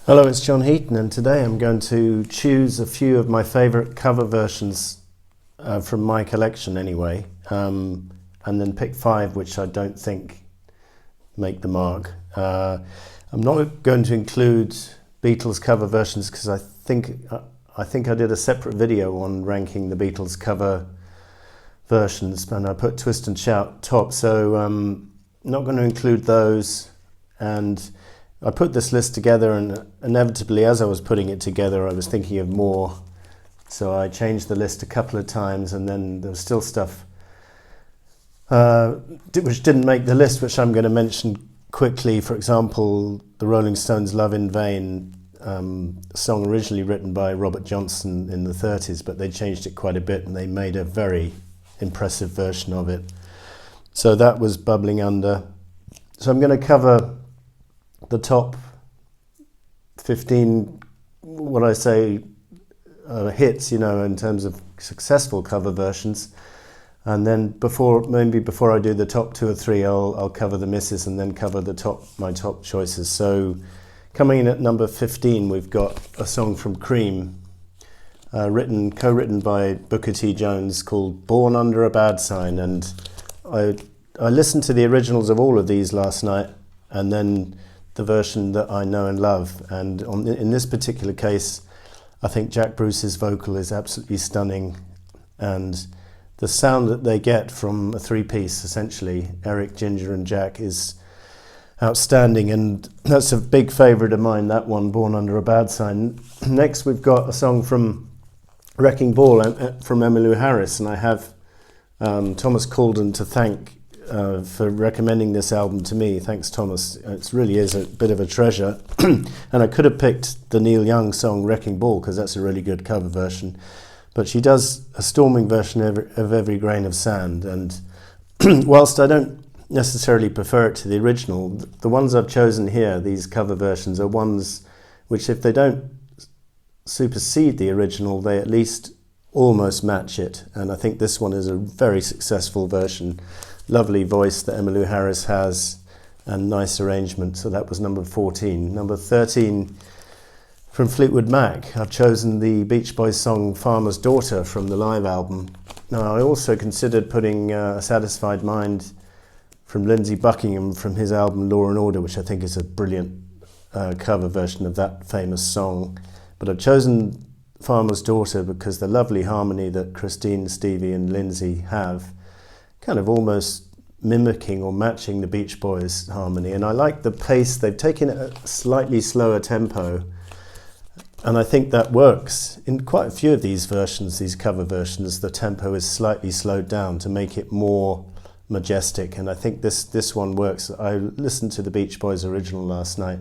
Hello, it's John Heaton, and today I'm going to choose a few of my favourite cover versions from my collection anyway, and then pick 5 which I don't think make the mark. I'm not going to include Beatles cover versions because I think I did a separate video on ranking the Beatles cover versions, and I put Twist and Shout top, so I'm not going to include those. And I put this list together, and inevitably as I was putting it together I was thinking of more, so I changed the list a couple of times, and then there was still stuff which didn't make the list, which I'm going to mention quickly. For example, the Rolling Stones' Love in Vain, a song originally written by Robert Johnson in the 30s, but they changed it quite a bit and they made a very impressive version of it. So that was bubbling under. So I'm going to cover the top 15, what I say, hits, in terms of successful cover versions. And then before I do the top 2 or 3, I'll cover the misses and then cover my top choices. So coming in at number 15, we've got a song from Cream, co-written by Booker T. Jones, called Born Under a Bad Sign. And I listened to the originals of all of these last night, and then the version that I know and love. And in this particular case, I think Jack Bruce's vocal is absolutely stunning, and the sound that they get from a three-piece, essentially, Eric, Ginger and Jack, is outstanding, and that's a big favourite of mine, that one, Born Under a Bad Sign. Next we've got a song from Wrecking Ball from Emmylou Harris, and I have Thomas Calden to thank for recommending this album to me. Thanks, Thomas. It really is a bit of a treasure. And I could have picked the Neil Young song Wrecking Ball, because that's a really good cover version, but she does a storming version of Every Grain of Sand. And whilst I don't necessarily prefer it to the original, the ones I've chosen here, these cover versions, are ones which, if they don't supersede the original, they at least almost match it. And I think this one is a very successful version. Lovely voice that Emmylou Harris has, and nice arrangement. So that was number 14. Number 13, from Fleetwood Mac, I've chosen the Beach Boys song Farmer's Daughter from the live album. Now, I also considered putting A Satisfied Mind from Lindsey Buckingham from his album Law and Order, which I think is a brilliant cover version of that famous song. But I've chosen Farmer's Daughter because the lovely harmony that Christine, Stevie and Lindsey have, kind of almost mimicking or matching the Beach Boys harmony. And I like the pace. They've taken a slightly slower tempo, and I think that works. In quite a few of these versions, these cover versions, the tempo is slightly slowed down to make it more majestic, and I think this one works. I listened to the Beach Boys original last night,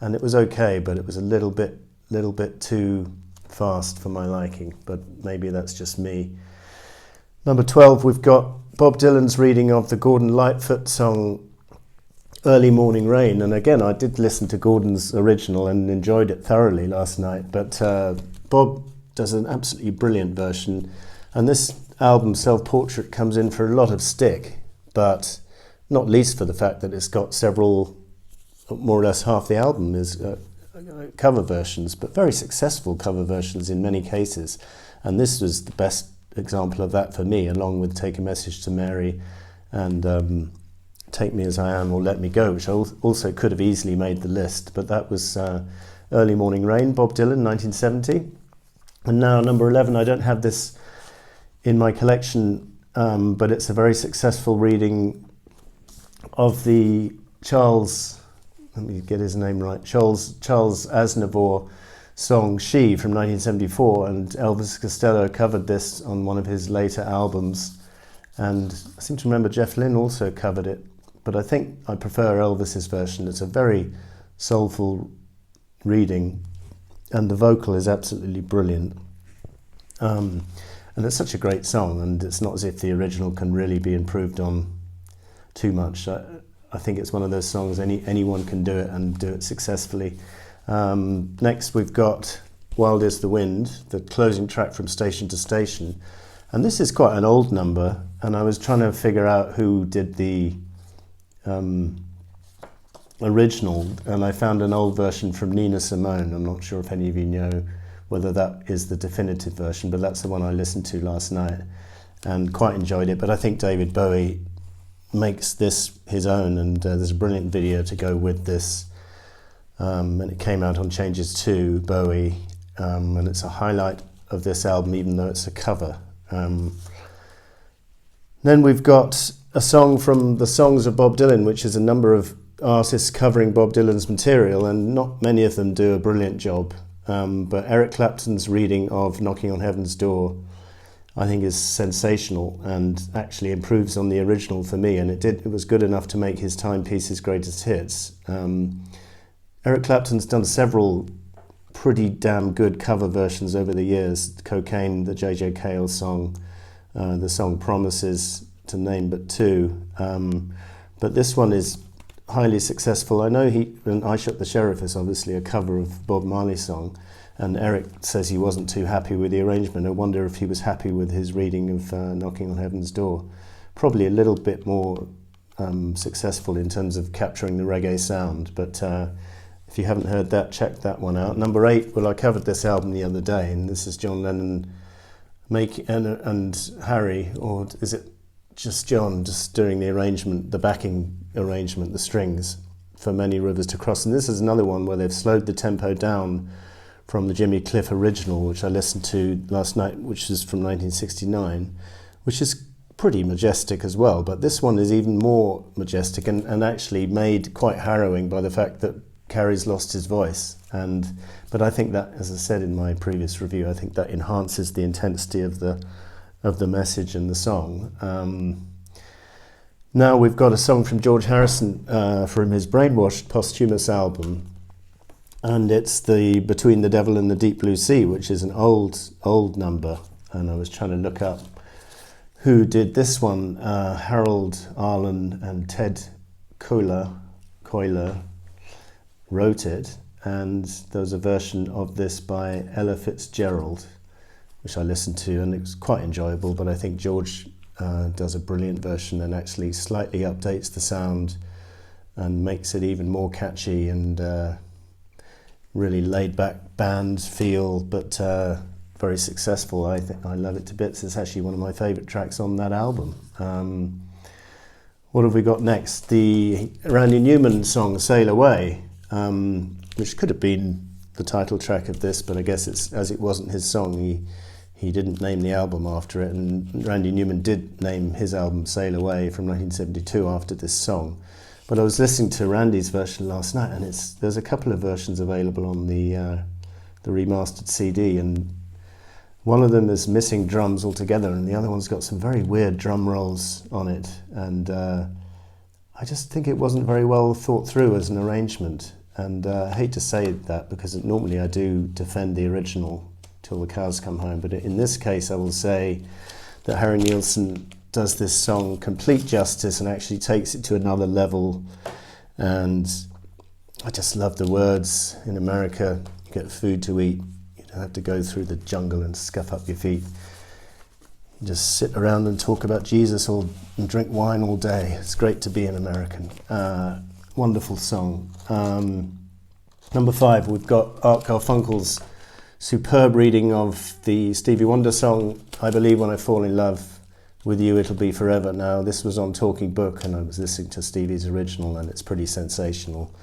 and it was okay, but it was a little bit too fast for my liking, but maybe that's just me. Number 12, we've got Bob Dylan's reading of the Gordon Lightfoot song Early Morning Rain. And again, I did listen to Gordon's original and enjoyed it thoroughly last night, but Bob does an absolutely brilliant version. And this album, Self-Portrait, comes in for a lot of stick, but not least for the fact that it's got several, more or less half the album is cover versions, but very successful cover versions in many cases. And this was the best example of that for me, along with Take a Message to Mary and Take Me As I Am or Let Me Go, which also could have easily made the list, but that was Early Morning Rain, Bob Dylan, 1970. And now number 11, I don't have this in my collection, but it's a very successful reading of the Charles Aznavour song She from 1974, and Elvis Costello covered this on one of his later albums, and I seem to remember Jeff Lynne also covered it, but I think I prefer Elvis's version. It's a very soulful reading, and the vocal is absolutely brilliant, and it's such a great song, and it's not as if the original can really be improved on too much. I think it's one of those songs anyone can do it and do it successfully. Next we've got Wild is the Wind, the closing track from Station to Station, and this is quite an old number, and I was trying to figure out who did the original, and I found an old version from Nina Simone. I'm not sure if any of you know whether that is the definitive version, but that's the one I listened to last night and quite enjoyed it. But I think David Bowie makes this his own, and there's a brilliant video to go with this, and it came out on Changes 2, Bowie, and it's a highlight of this album, even though it's a cover. Then we've got a song from the Songs of Bob Dylan, which is a number of artists covering Bob Dylan's material, and not many of them do a brilliant job. But Eric Clapton's reading of Knocking on Heaven's Door, I think, is sensational and actually improves on the original for me, and it was good enough to make his timepieces greatest hits. Eric Clapton's done several pretty damn good cover versions over the years. Cocaine, the J.J. Cale song, the song Promises, to name but two. But this one is highly successful. I know and I Shot the Sheriff is obviously a cover of Bob Marley's song, and Eric says he wasn't too happy with the arrangement. I wonder if he was happy with his reading of Knocking on Heaven's Door. Probably a little bit more successful in terms of capturing the reggae sound, but if you haven't heard that, check that one out. Number 8, well, I covered this album the other day, and this is John Lennon and Harry, or is it just John, just doing the arrangement, the backing arrangement, the strings for Many Rivers to Cross. And this is another one where they've slowed the tempo down from the Jimmy Cliff original, which I listened to last night, which is from 1969, which is pretty majestic as well. But this one is even more majestic and actually made quite harrowing by the fact that Carey's lost his voice. But I think that, as I said in my previous review, I think that enhances the intensity of the message and the song. Now we've got a song from George Harrison from his Brainwashed posthumous album, and it's the Between the Devil and the Deep Blue Sea, which is an old number. And I was trying to look up who did this one. Harold Arlen and Ted Koehler wrote it, and there was a version of this by Ella Fitzgerald, which I listened to, and it was quite enjoyable. But I think George does a brilliant version and actually slightly updates the sound and makes it even more catchy and really laid back band feel, but very successful. I think I love it to bits. It's actually one of my favourite tracks on that album. What have we got next? The Randy Newman song Sail Away, which could have been the title track of this, but I guess as it wasn't his song, he didn't name the album after it, and Randy Newman did name his album Sail Away from 1972 after this song. But I was listening to Randy's version last night, and there's a couple of versions available on the remastered CD, and one of them is missing drums altogether, and the other one's got some very weird drum rolls on it, and I just think it wasn't very well thought through as an arrangement. And I hate to say that, because normally I do defend the original till the cows come home, but in this case I will say that Harry Nilsson does this song complete justice and actually takes it to another level. And I just love the words. In America, you get food to eat, you don't have to go through the jungle and scuff up your feet. You just sit around and talk about Jesus and drink wine all day. It's great to be an American. Wonderful song. Number 5, we've got Art Garfunkel's superb reading of the Stevie Wonder song, I Believe When I Fall in Love With You It'll Be Forever. Now, this was on Talking Book, and I was listening to Stevie's original, and it's pretty sensational.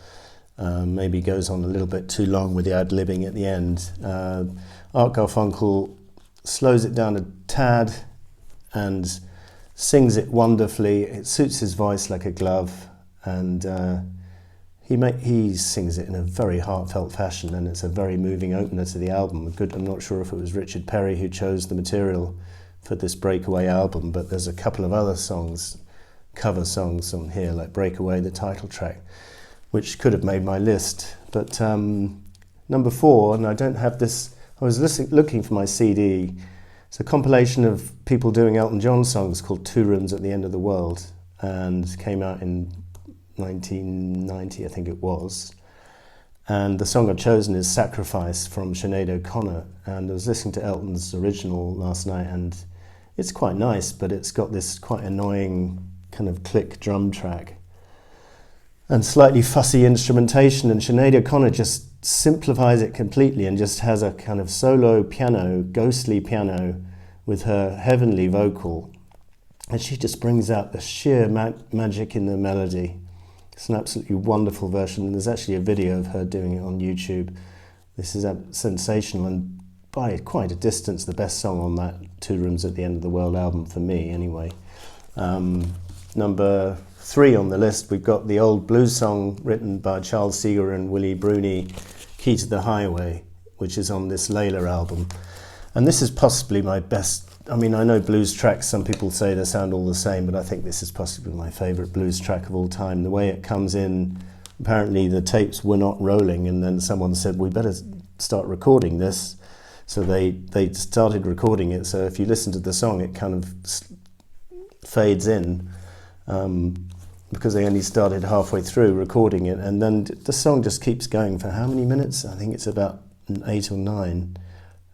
Maybe goes on a little bit too long with the ad-libbing at the end. Art Garfunkel slows it down a tad and sings it wonderfully. It suits his voice like a glove, and he sings it in a very heartfelt fashion, and it's a very moving opener to the album. I'm not sure if it was Richard Perry who chose the material for this Breakaway album, but there's a couple of other songs, cover songs on here, like Breakaway, the title track, which could have made my list. But number 4, and I don't have this, I was looking for my CD. It's a compilation of people doing Elton John songs called 2 Rooms at the End of the World, and came out in 1990, I think it was. And the song I've chosen is Sacrifice from Sinead O'Connor. And I was listening to Elton's original last night, and it's quite nice, but it's got this quite annoying kind of click drum track. and slightly fussy instrumentation, and Sinead O'Connor just simplifies it completely and just has a kind of solo piano, ghostly piano, with her heavenly vocal, and she just brings out the sheer magic in the melody. It's an absolutely wonderful version, and there's actually a video of her doing it on YouTube. This is sensational, and by quite a distance the best song on that Two Rooms at the End of the World album, for me anyway. Number 3 on the list, we've got the old blues song written by Charles Seeger and Willie Bruni, Key to the Highway, which is on this Layla album. And this is possibly my best. I mean, I know blues tracks, some people say they sound all the same, but I think this is possibly my favourite blues track of all time. The way it comes in, apparently the tapes were not rolling, and then someone said, we better start recording this. So they started recording it, so if you listen to the song, it kind of fades in, because they only started halfway through recording it, and then the song just keeps going for how many minutes? I think it's about 8 or 9.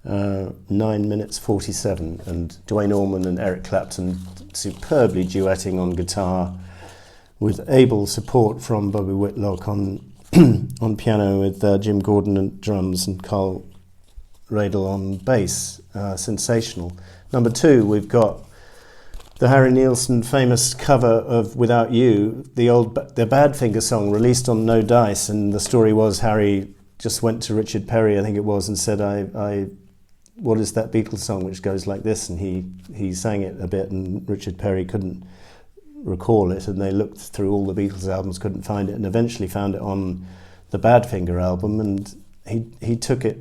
9 minutes 47, and Duane Allman and Eric Clapton superbly duetting on guitar, with able support from Bobby Whitlock on on piano, with Jim Gordon on drums and Carl Radel on bass. Sensational. Number 2, we've got the Harry Nilsson famous cover of Without You, the Badfinger song, released on No Dice, and the story was Harry just went to Richard Perry, I think it was, and said, I what is that Beatles song which goes like this? And he sang it a bit, and Richard Perry couldn't recall it, and they looked through all the Beatles albums, couldn't find it, and eventually found it on the Badfinger album, and he took it,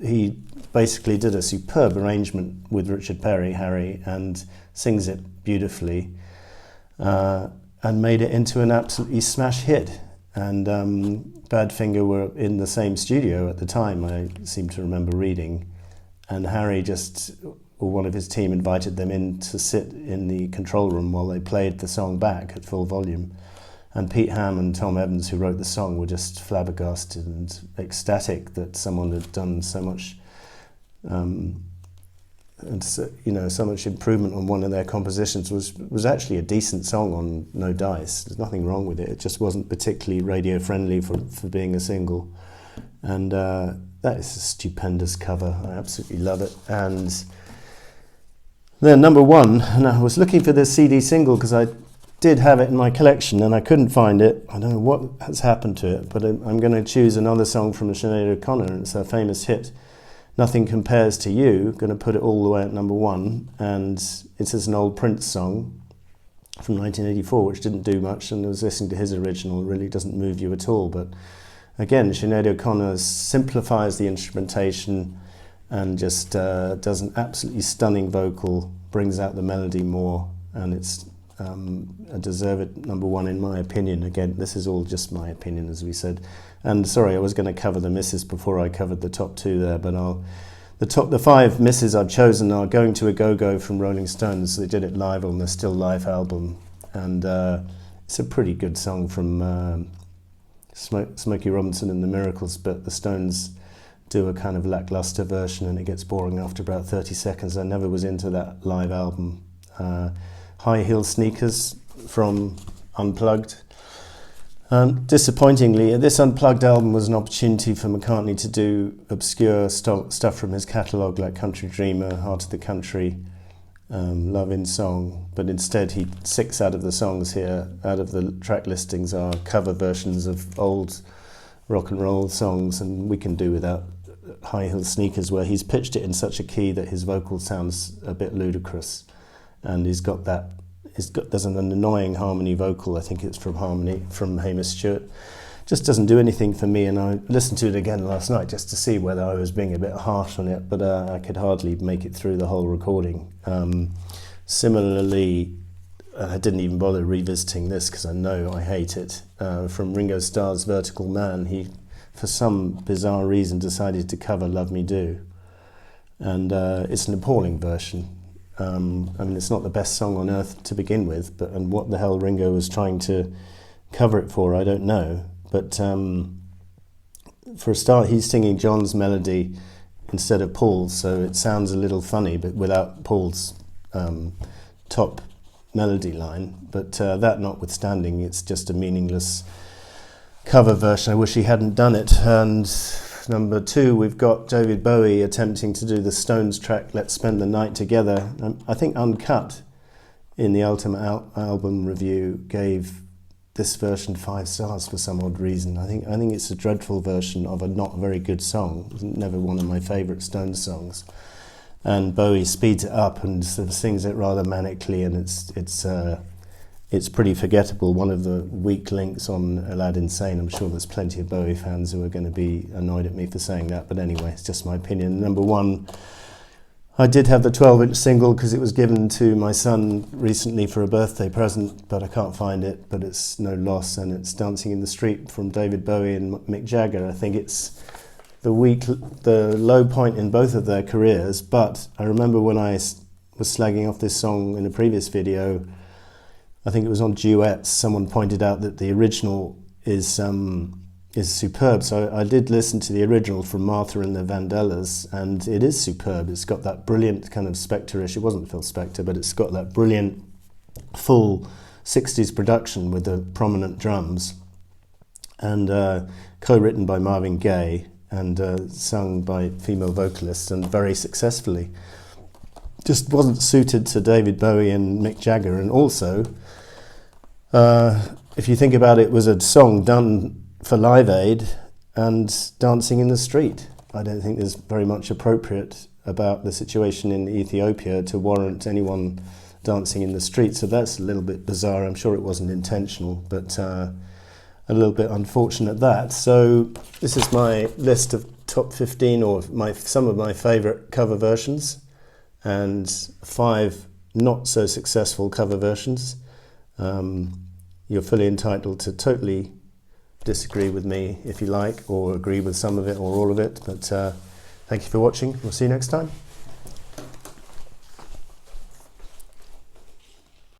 he basically did a superb arrangement with Richard Perry, Harry, and sings it beautifully, and made it into an absolutely smash hit. And Badfinger were in the same studio at the time, I seem to remember reading, and Harry or one of his team invited them in to sit in the control room while they played the song back at full volume. And Pete Ham and Tom Evans, who wrote the song, were just flabbergasted and ecstatic that someone had done so much, and so much improvement on one of their compositions. Was actually a decent song on No Dice. There's nothing wrong with it. It just wasn't particularly radio friendly for being a single. And that is a stupendous cover. I absolutely love it. And then number 1, and I was looking for this CD single because I did have it in my collection and I couldn't find it. I don't know what has happened to it, but I'm going to choose another song from Sinead O'Connor. It's her famous hit, Nothing Compares to You. Going to put it all the way at number 1, and it's an old Prince song from 1984, which didn't do much, and I was listening to his original. It really doesn't move you at all, but again, Sinead O'Connor simplifies the instrumentation and just does an absolutely stunning vocal, brings out the melody more, and it's a deserved number 1 in my opinion. Again, this is all just my opinion, as we said. And sorry, I was going to cover the misses before I covered the top 2 there, but the 5 misses I've chosen are Going to a Go-Go from Rolling Stones. They did it live on the Still Life album, and it's a pretty good song from Smokey Robinson and the Miracles, but the Stones do a kind of lackluster version and it gets boring after about 30 seconds. I never was into that live album. High Heel Sneakers from Unplugged. Disappointingly, this Unplugged album was an opportunity for McCartney to do obscure stuff from his catalogue, like Country Dreamer, Heart of the Country, Love in Song, but instead 6 out of the songs here, out of the track listings, are cover versions of old rock and roll songs, and we can do without High Heel Sneakers, where he's pitched it in such a key that his vocal sounds a bit ludicrous, and there's an annoying harmony vocal. I think it's from Hamish Stewart. Just doesn't do anything for me, and I listened to it again last night just to see whether I was being a bit harsh on it, but I could hardly make it through the whole recording. Similarly, I didn't even bother revisiting this because I know I hate it. From Ringo Starr's Vertical Man, he, for some bizarre reason, decided to cover Love Me Do, and it's an appalling version. I mean, it's not the best song on earth to begin with, and what the hell Ringo was trying to cover it for, I don't know. But for a start, he's singing John's melody instead of Paul's, so it sounds a little funny, but without Paul's top melody line. But that notwithstanding, it's just a meaningless cover version. I wish he hadn't done it. And number 2, we've got David Bowie attempting to do the Stones track Let's Spend the Night Together. I think Uncut in the Ultimate Album Review gave this version 5 stars for some odd reason. I think it's a dreadful version of a not very good song. It was never one of my favourite Stones songs. And Bowie speeds it up and sort of sings it rather manically, and it's pretty forgettable. One of the weak links on Aladdin Sane. I'm sure there's plenty of Bowie fans who are going to be annoyed at me for saying that, but anyway, it's just my opinion. Number 1, I did have the 12-inch single because it was given to my son recently for a birthday present, but I can't find it, but it's no loss, and it's Dancing in the Street from David Bowie and Mick Jagger. I think it's the low point in both of their careers, but I remember when I was slagging off this song in a previous video, I think it was on Duets, someone pointed out that the original is superb. So I did listen to the original from Martha and the Vandellas, and it is superb. It's got that brilliant kind of Spectre-ish, it wasn't Phil Spector, but it's got that brilliant full 60s production with the prominent drums, and co-written by Marvin Gaye and sung by female vocalists, and very successfully. Just wasn't suited to David Bowie and Mick Jagger. And also, if you think about it, it was a song done for Live Aid and Dancing in the Street. I don't think there's very much appropriate about the situation in Ethiopia to warrant anyone dancing in the street, so that's a little bit bizarre. I'm sure it wasn't intentional, but a little bit unfortunate that. So this is my list of top 15 or some of my favourite cover versions, and 5 not so successful cover versions. You're fully entitled to totally disagree with me if you like, or agree with some of it or all of it, but thank you for watching. We'll see you next time.